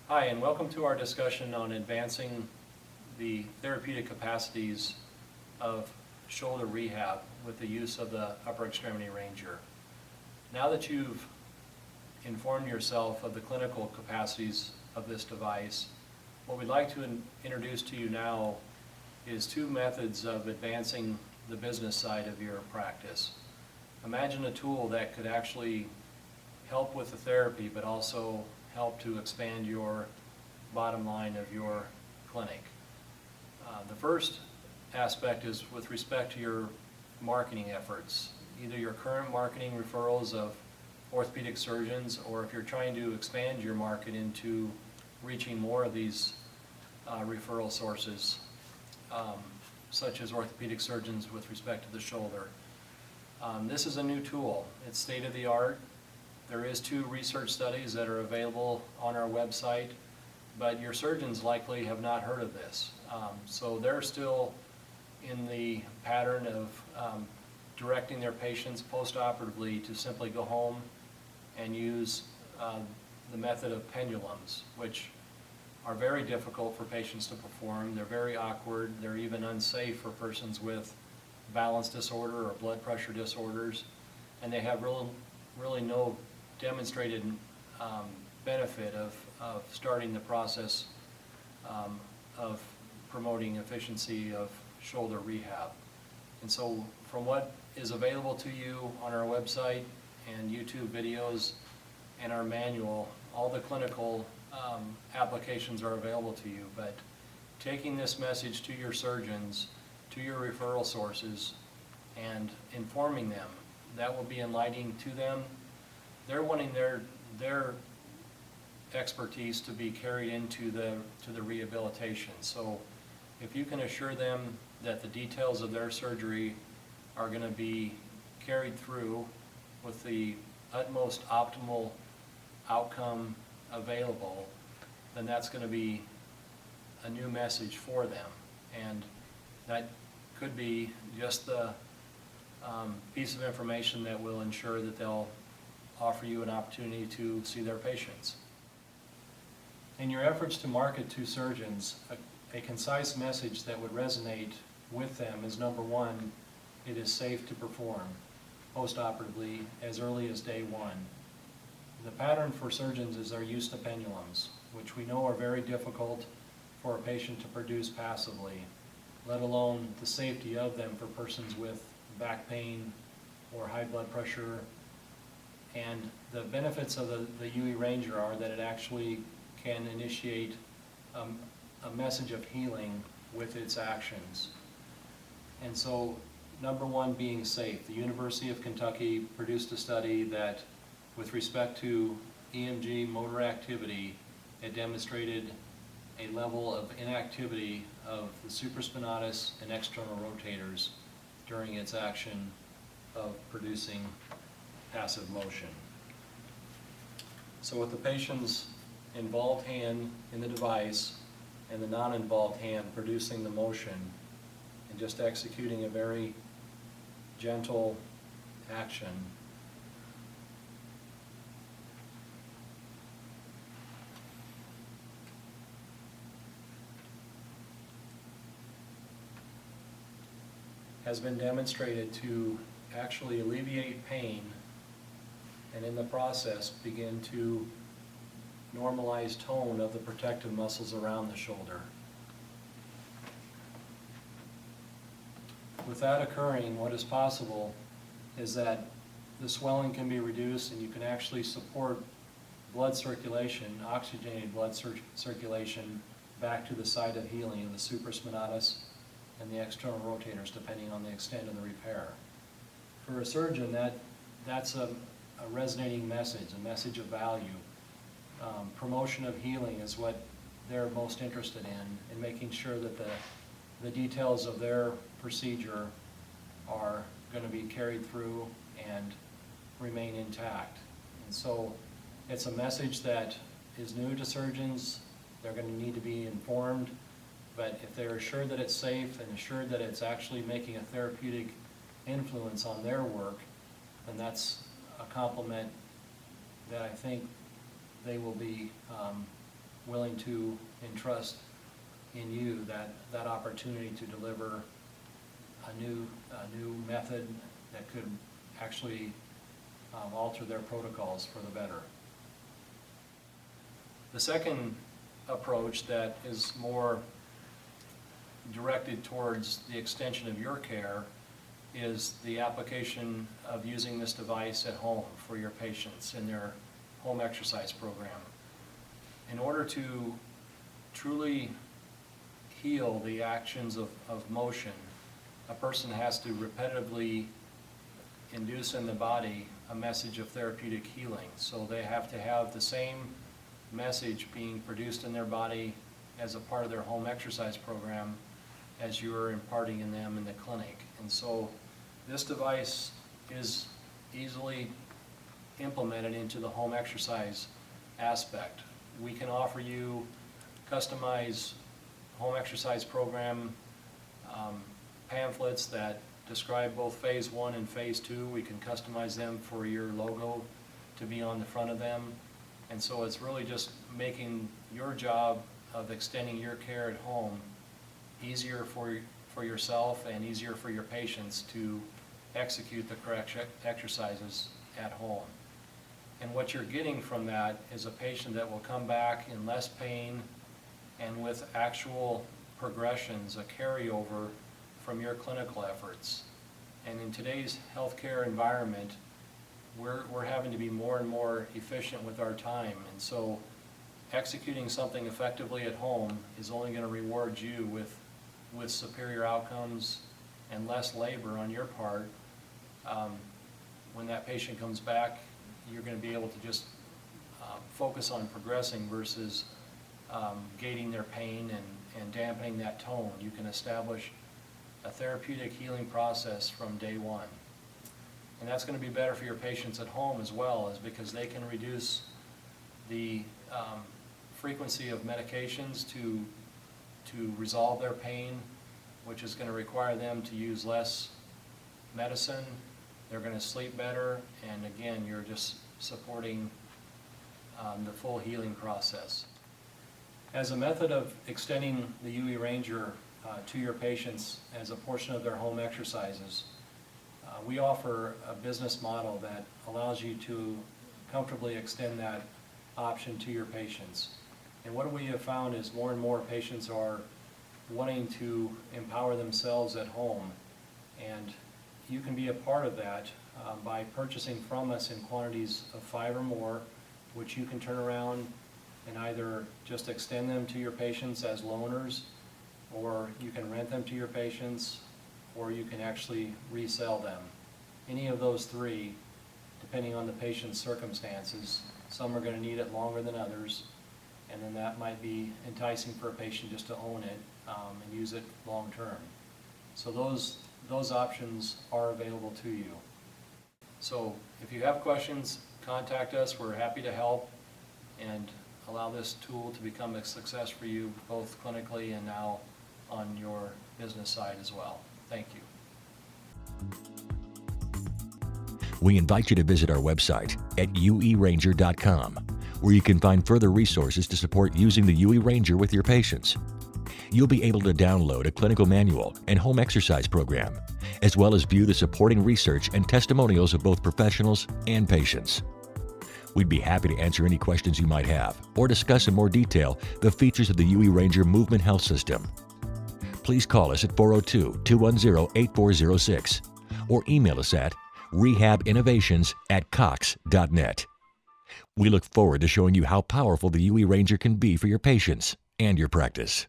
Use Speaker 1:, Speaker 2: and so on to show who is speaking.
Speaker 1: Hi, and welcome to our discussion on advancing the therapeutic capacities of shoulder rehab with the use of the upper extremity ranger. Now that you've informed yourself of the clinical capacities of this device, what we'd like to introduce to you now is two methods of advancing the business side of your practice. Imagine a tool that could actually help with the therapy, but also help to expand your bottom line of your clinic. The first aspect is with respect to your marketing efforts, either your current marketing referrals of orthopedic surgeons, or if you're trying to expand your market into reaching more of these referral sources, such as orthopedic surgeons with respect to the shoulder. This is a new tool. It's state-of-the-art. There is 2 research studies that are available on our website, but your surgeons likely have not heard of this. So they're still in the pattern of directing their patients post-operatively to simply go home and use the method of pendulums, which are very difficult for patients to perform. They're very awkward. They're even unsafe for persons with balance disorder or blood pressure disorders, and they have really no demonstrated benefit of starting the process of promoting efficiency of shoulder rehab. And so from what is available to you on our website and YouTube videos and our manual, all the clinical applications are available to you, but taking this message to your surgeons, to your referral sources, and informing them, that will be enlightening to them. They're wanting their expertise to be carried into the rehabilitation. So if you can assure them that the details of their surgery are going to be carried through with the utmost optimal outcome available, then that's going to be a new message for them. And that could be just the piece of information that will ensure that they'll offer you an opportunity to see their patients. In your efforts to market to surgeons, a concise message that would resonate with them is, number one, it is safe to perform post-operatively as early as day 1. The pattern for surgeons is their use of pendulums, which we know are very difficult for a patient to produce passively, let alone the safety of them for persons with back pain or high blood pressure. And the benefits of the UE Ranger are that it actually can initiate a message of healing with its actions. And so, number one being safe. The University of Kentucky produced a study that, with respect to EMG motor activity, it demonstrated a level of inactivity of the supraspinatus and external rotators during its action of producing passive motion. So with the patient's involved hand in the device and the non-involved hand producing the motion and just executing a very gentle action, has been demonstrated to actually alleviate pain and in the process begin to normalize tone of the protective muscles around the shoulder. With that occurring, what is possible is that the swelling can be reduced and you can actually support blood circulation, oxygenated blood circulation back to the site of healing of the supraspinatus and the external rotators, depending on the extent of the repair. For a surgeon, that's a resonating message, a message of value. Promotion of healing is what they're most interested in making sure that the details of their procedure are going to be carried through and remain intact. And so it's a message that is new to surgeons. They're going to need to be informed, but if they're assured that it's safe and assured that it's actually making a therapeutic influence on their work, then that's a compliment that I think they will be willing to entrust in you that opportunity to deliver a new method that could actually alter their protocols for the better. The second approach that is more directed towards the extension of your care is the application of using this device at home for your patients in their home exercise program. In order to truly heal the actions of motion, a person has to repetitively induce in the body a message of therapeutic healing. So they have to have the same message being produced in their body as a part of their home exercise program as you're imparting in them in the clinic. And so this device is easily implemented into the home exercise aspect. We can offer you customized home exercise program pamphlets that describe both phase 1 and phase 2. We can customize them for your logo to be on the front of them. And so it's really just making your job of extending your care at home easier for yourself and easier for your patients to execute the correct exercises at home. And what you're getting from that is a patient that will come back in less pain and with actual progressions, a carryover from your clinical efforts. And in today's healthcare environment, we're having to be more and more efficient with our time. And so executing something effectively at home is only going to reward you with superior outcomes and less labor on your part. When that patient comes back, you're going to be able to just focus on progressing versus gating their pain and dampening that tone. You can establish a therapeutic healing process from day one. And that's going to be better for your patients at home as well, is because they can reduce the frequency of medications to resolve their pain, which is going to require them to use less medicine. They're going to sleep better, and again, you're just supporting the full healing process. As a method of extending the UE Ranger to your patients as a portion of their home exercises, we offer a business model that allows you to comfortably extend that option to your patients. And what we have found is more and more patients are wanting to empower themselves at home, and you can be a part of that by purchasing from us in quantities of 5 or more, which you can turn around and either just extend them to your patients as loaners, or you can rent them to your patients, or you can actually resell them. Any of those three, depending on the patient's circumstances. Some are going to need it longer than others, and then that might be enticing for a patient just to own it and use it long term. So those options are available to you. So if you have questions, contact us. We're happy to help and allow this tool to become a success for you, both clinically and now on your business side as well. Thank you.
Speaker 2: We invite you to visit our website at ueranger.com, where you can find further resources to support using the UE Ranger with your patients. You'll be able to download a clinical manual and home exercise program, as well as view the supporting research and testimonials of both professionals and patients. We'd be happy to answer any questions you might have or discuss in more detail the features of the UE Ranger Movement Health System. Please call us at 402-210-8406 or email us at rehabinnovations@cox.net. We look forward to showing you how powerful the UE Ranger can be for your patients and your practice.